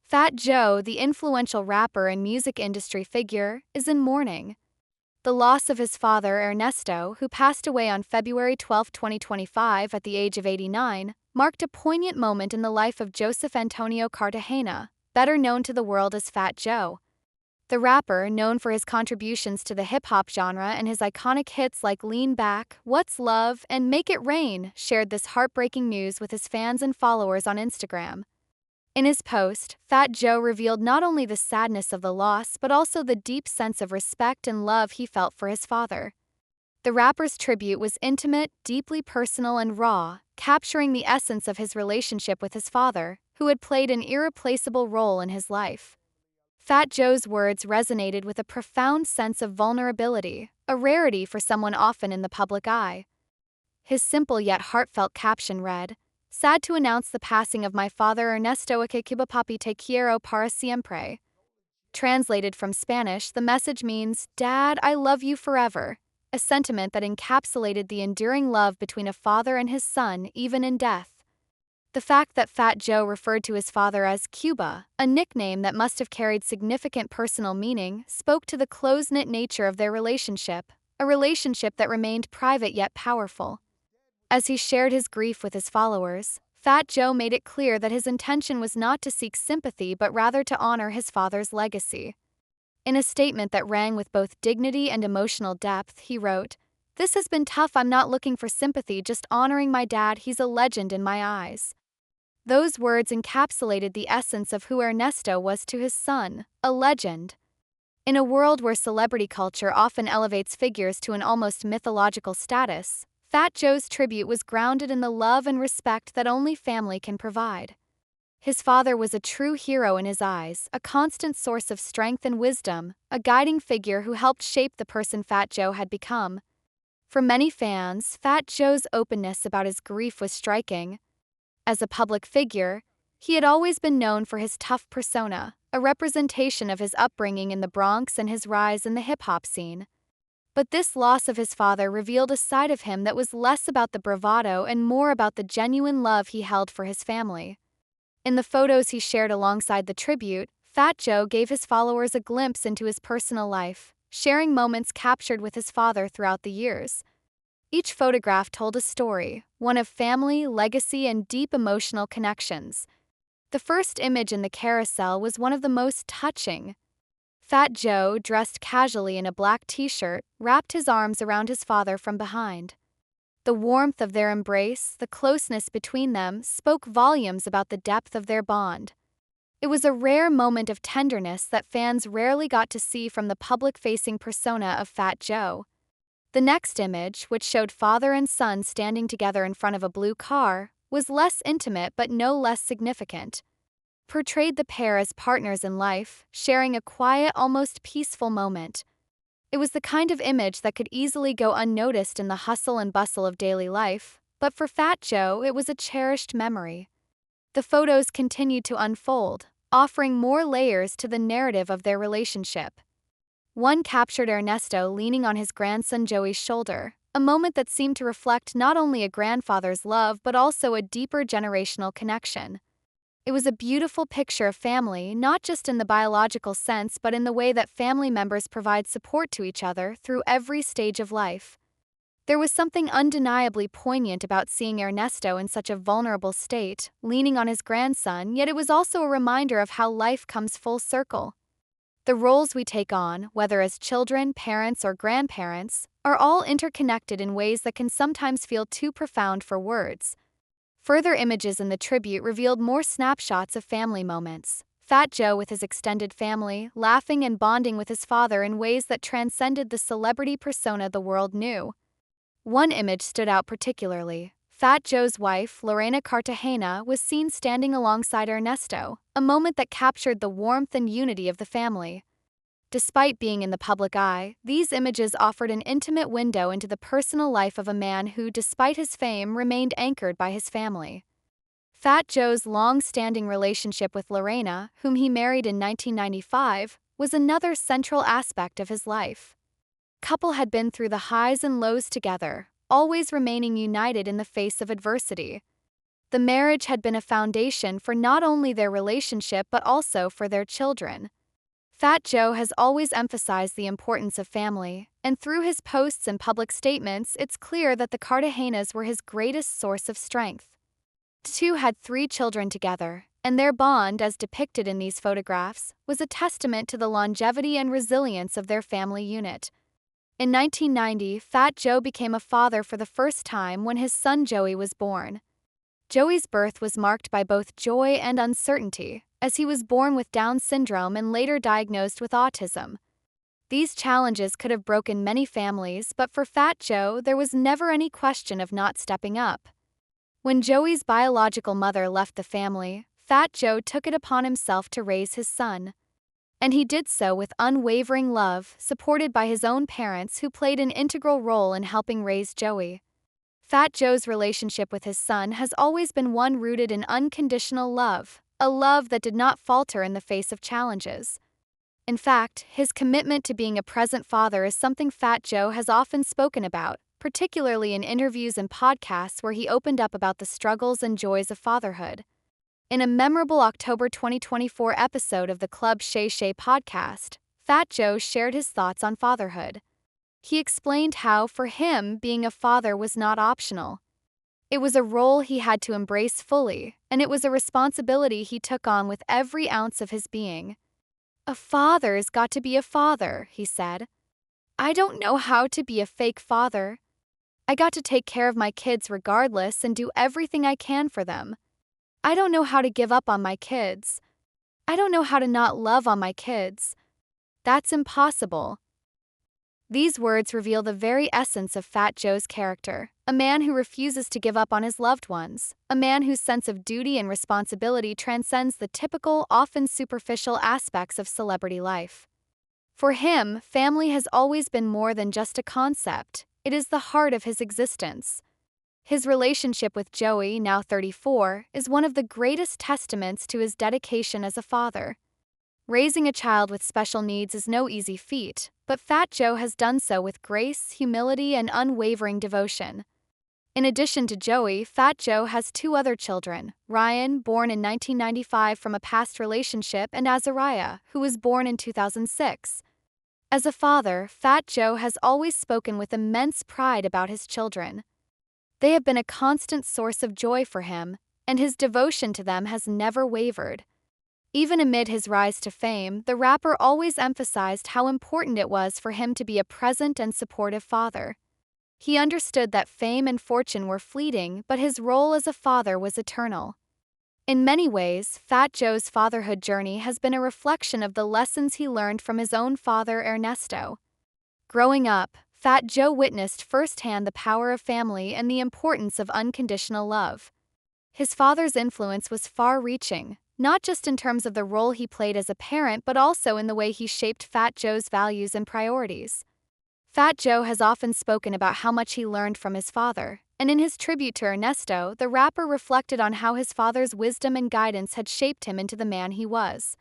Fat Joe, the influential rapper and music industry figure, is in mourning. The loss of his father, Ernesto, who passed away on February 12, 2025 at the age of 89, marked a poignant moment in the life of Joseph Antonio Cartagena, better known to the world as Fat Joe. The rapper, known for his contributions to the hip-hop genre and his iconic hits like Lean Back, What's Love, and Make It Rain, shared this heartbreaking news with his fans and followers on Instagram. In his post, Fat Joe revealed not only the sadness of the loss but also the deep sense of respect and love he felt for his father. The rapper's tribute was intimate, deeply personal, and raw, capturing the essence of his relationship with his father, who had played an irreplaceable role in his life. Fat Joe's words resonated with a profound sense of vulnerability, a rarity for someone often in the public eye. His simple yet heartfelt caption read, "Sad to announce the passing of my father Ernesto que papi te quiero para siempre." Translated from Spanish, the message means, "Dad, I love you forever," a sentiment that encapsulated the enduring love between a father and his son, even in death. The fact that Fat Joe referred to his father as Cuba, a nickname that must have carried significant personal meaning, spoke to the close-knit nature of their relationship, a relationship that remained private yet powerful. As he shared his grief with his followers, Fat Joe made it clear that his intention was not to seek sympathy but rather to honor his father's legacy. In a statement that rang with both dignity and emotional depth, he wrote, "This has been tough. I'm not looking for sympathy, just honoring my dad. He's a legend in my eyes." Those words encapsulated the essence of who Ernesto was to his son, a legend. In a world where celebrity culture often elevates figures to an almost mythological status, Fat Joe's tribute was grounded in the love and respect that only family can provide. His father was a true hero in his eyes, a constant source of strength and wisdom, a guiding figure who helped shape the person Fat Joe had become. For many fans, Fat Joe's openness about his grief was striking. As a public figure, he had always been known for his tough persona, a representation of his upbringing in the Bronx and his rise in the hip-hop scene. But this loss of his father revealed a side of him that was less about the bravado and more about the genuine love he held for his family. In the photos he shared alongside the tribute, Fat Joe gave his followers a glimpse into his personal life, sharing moments captured with his father throughout the years. Each photograph told a story, one of family, legacy, and deep emotional connections. The first image in the carousel was one of the most touching. Fat Joe, dressed casually in a black t-shirt, wrapped his arms around his father from behind. The warmth of their embrace, the closeness between them, spoke volumes about the depth of their bond. It was a rare moment of tenderness that fans rarely got to see from the public-facing persona of Fat Joe. The next image, which showed father and son standing together in front of a blue car, was less intimate but no less significant. Portrayed the pair as partners in life, sharing a quiet, almost peaceful moment. It was the kind of image that could easily go unnoticed in the hustle and bustle of daily life, but for Fat Joe, it was a cherished memory. The photos continued to unfold, offering more layers to the narrative of their relationship. One captured Ernesto leaning on his grandson Joey's shoulder, a moment that seemed to reflect not only a grandfather's love but also a deeper generational connection. It was a beautiful picture of family, not just in the biological sense but in the way that family members provide support to each other through every stage of life. There was something undeniably poignant about seeing Ernesto in such a vulnerable state, leaning on his grandson, yet it was also a reminder of how life comes full circle. The roles we take on, whether as children, parents, or grandparents, are all interconnected in ways that can sometimes feel too profound for words. Further images in the tribute revealed more snapshots of family moments. Fat Joe with his extended family, laughing and bonding with his father in ways that transcended the celebrity persona the world knew. One image stood out particularly. Fat Joe's wife, Lorena Cartagena, was seen standing alongside Ernesto, a moment that captured the warmth and unity of the family. Despite being in the public eye, these images offered an intimate window into the personal life of a man who, despite his fame, remained anchored by his family. Fat Joe's long-standing relationship with Lorena, whom he married in 1995, was another central aspect of his life. The couple had been through the highs and lows together, always remaining united in the face of adversity. The marriage had been a foundation for not only their relationship but also for their children. Fat Joe has always emphasized the importance of family, and through his posts and public statements, it's clear that the Cartagenas were his greatest source of strength. The two had 3 children together, and their bond, as depicted in these photographs, was a testament to the longevity and resilience of their family unit. In 1990, Fat Joe became a father for the first time when his son Joey was born. Joey's birth was marked by both joy and uncertainty, as he was born with Down syndrome and later diagnosed with autism. These challenges could have broken many families, but for Fat Joe, there was never any question of not stepping up. When Joey's biological mother left the family, Fat Joe took it upon himself to raise his son. And he did so with unwavering love, supported by his own parents who played an integral role in helping raise Joey. Fat Joe's relationship with his son has always been one rooted in unconditional love, a love that did not falter in the face of challenges. In fact, his commitment to being a present father is something Fat Joe has often spoken about, particularly in interviews and podcasts where he opened up about the struggles and joys of fatherhood. In a memorable October 2024 episode of the Club Shay Shay podcast, Fat Joe shared his thoughts on fatherhood. He explained how, for him, being a father was not optional. It was a role he had to embrace fully, and it was a responsibility he took on with every ounce of his being. "A father's got to be a father," he said. "I don't know how to be a fake father. I got to take care of my kids regardless and do everything I can for them. I don't know how to give up on my kids. I don't know how to not love on my kids. That's impossible." These words reveal the very essence of Fat Joe's character, a man who refuses to give up on his loved ones, a man whose sense of duty and responsibility transcends the typical, often superficial aspects of celebrity life. For him, family has always been more than just a concept, it is the heart of his existence. His relationship with Joey, now 34, is one of the greatest testaments to his dedication as a father. Raising a child with special needs is no easy feat, but Fat Joe has done so with grace, humility, and unwavering devotion. In addition to Joey, Fat Joe has 2 other children, Ryan, born in 1995 from a past relationship, and Azariah, who was born in 2006. As a father, Fat Joe has always spoken with immense pride about his children. They have been a constant source of joy for him, and his devotion to them has never wavered. Even amid his rise to fame, the rapper always emphasized how important it was for him to be a present and supportive father. He understood that fame and fortune were fleeting, but his role as a father was eternal. In many ways, Fat Joe's fatherhood journey has been a reflection of the lessons he learned from his own father, Ernesto. Growing up, Fat Joe witnessed firsthand the power of family and the importance of unconditional love. His father's influence was far-reaching, not just in terms of the role he played as a parent but also in the way he shaped Fat Joe's values and priorities. Fat Joe has often spoken about how much he learned from his father, and in his tribute to Ernesto, the rapper reflected on how his father's wisdom and guidance had shaped him into the man he was.